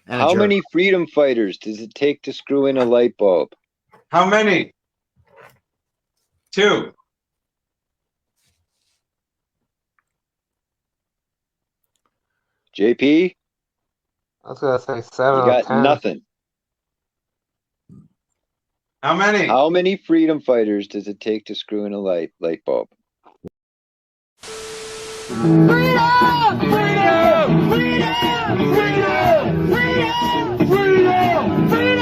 and a How jerk. many freedom fighters does it take to screw in a light bulb? How many? 2. JP, I was gonna say you 7 or got 10. nothing. How many? How many freedom fighters does it take to screw in a light bulb? Freedom! Freedom! Freedom! Freedom! Freedom! Freedom! Freedom! Freedom!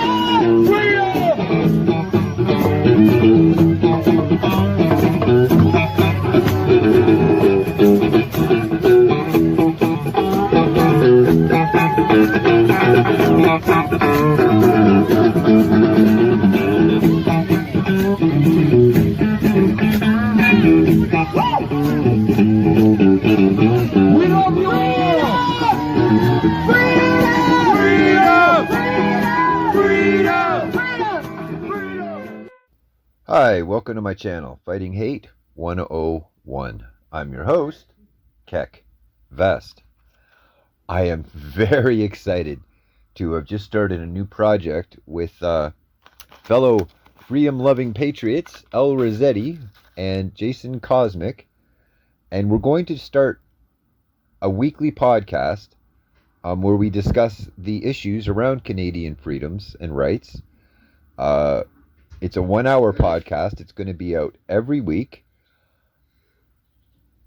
We love you all! Freedom! Freedom! Freedom! Freedom! Hi, welcome to my channel, Fighting Hate 101. I'm your host, Keck Vest. I am very excited to have just started a new project with fellow freedom-loving patriots, El Rossetti and Jason Cosmic, and we're going to start a weekly podcast where we discuss the issues around Canadian freedoms and rights. It's a 1-hour podcast. It's going to be out every week.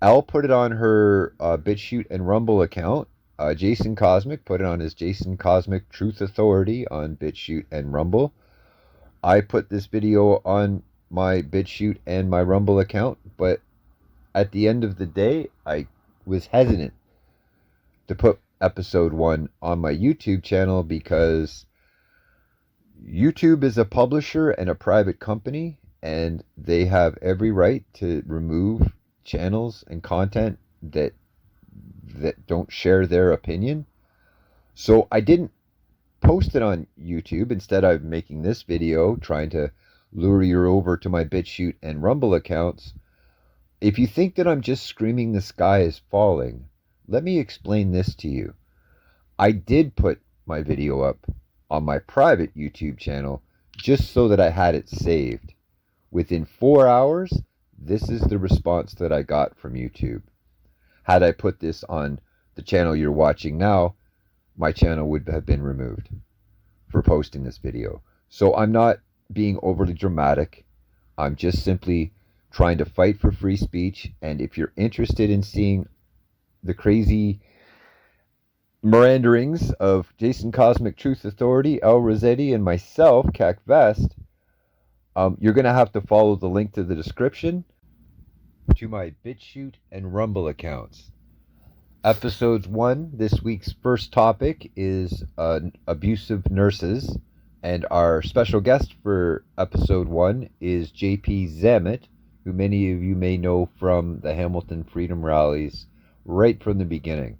Elle put it on her BitChute and Rumble account. Jason Cosmic put it on his Jason Cosmic Truth Authority on BitChute and Rumble. I put this video on my BitChute and my Rumble account, but at the end of the day, I was hesitant to put episode 1 on my YouTube channel because YouTube is a publisher and a private company, and they have every right to remove channels and content that don't share their opinion. So I didn't post it on YouTube. Instead, I'm making this video trying to lure you over to my BitChute and Rumble accounts. If you think that I'm just screaming the sky is falling, let me explain this to you. I did put my video up on my private YouTube channel just so that I had it saved. Within 4 hours, this is the response that I got from YouTube. Had I put this on the channel you're watching now, my channel would have been removed for posting this video. So I'm not being overly dramatic. I'm just simply trying to fight for free speech. And if you're interested in seeing the crazy meanderings of Jason Cosmic Truth Authority, El Rossetti, and myself, Cac Vest, you're going to have to follow the link to the description to my BitChute and Rumble accounts. Episodes 1, this week's first topic is abusive nurses, and our special guest for episode 1 is JP Zammit, who many of you may know from the Hamilton Freedom Rallies right from the beginning.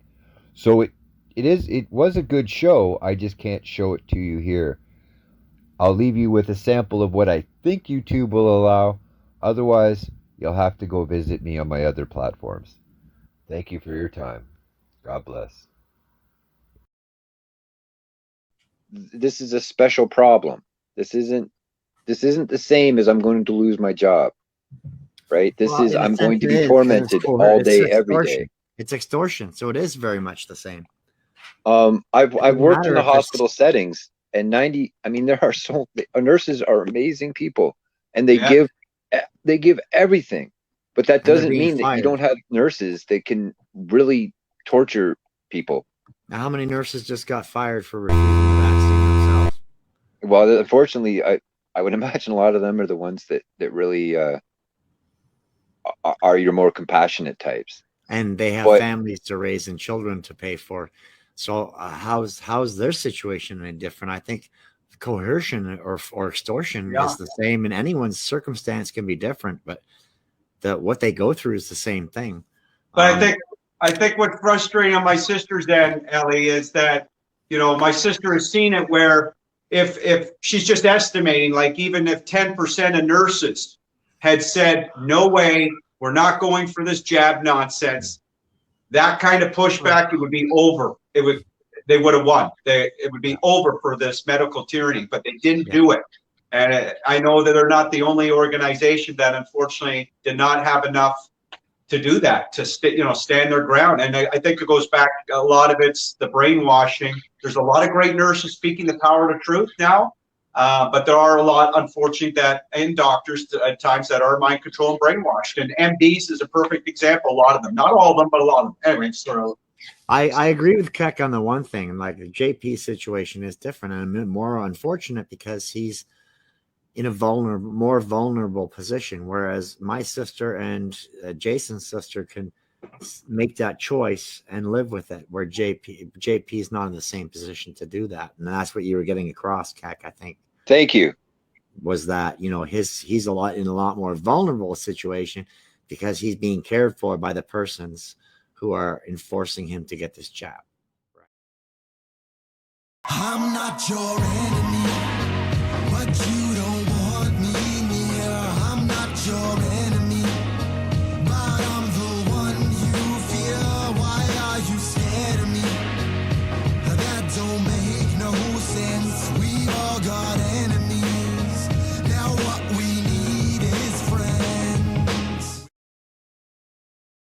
So it was a good show. I just can't show it to you here. I'll leave you with a sample of what I think YouTube will allow. Otherwise, you'll have to go visit me on my other platforms. Thank you for your time. God bless. This is a special problem. This isn't the same as I'm going to lose my job. Right? I'm going to be tormented all day, every day. It's extortion, so it is very much the same. I've worked in the hospital settings, and nurses are amazing people, and they give everything, but that doesn't mean that you don't have nurses that can really torture people. Now, how many nurses just got fired for refusing the vaccine themselves? Well, unfortunately, I would imagine a lot of them are the ones that really are your more compassionate types. And they have families to raise and children to pay for. So how's their situation any different? I think coercion or extortion is the same, and anyone's circumstance can be different, but what they go through is the same thing. But I think what's frustrating on my sister's end, Ellie, is that, my sister has seen it where if she's just estimating, like even if 10% of nurses had said, no way, we're not going for this jab nonsense, that kind of pushback, it would be over. they would have won. It would be over for this medical tyranny, but they didn't do it. And I know that they're not the only organization that unfortunately did not have enough to do that, to stand their ground. And I think it goes back, a lot of it's the brainwashing. There's a lot of great nurses speaking the power of truth now, but there are a lot, unfortunately, and doctors at times that are mind controlled and brainwashed. And MDs is a perfect example. A lot of them, not all of them, but a lot of them. Anyway, so I agree with Keck on the one thing. Like the JP situation is different and more unfortunate because he's in a more vulnerable position, whereas my sister and Jason's sister can make that choice and live with it, where JP is not in the same position to do that. And that's what you were getting across, Keck, I think. Thank you. Was that, he's in a lot more vulnerable situation because he's being cared for by the persons who are enforcing him to get this jab. I'm not your enemy, but you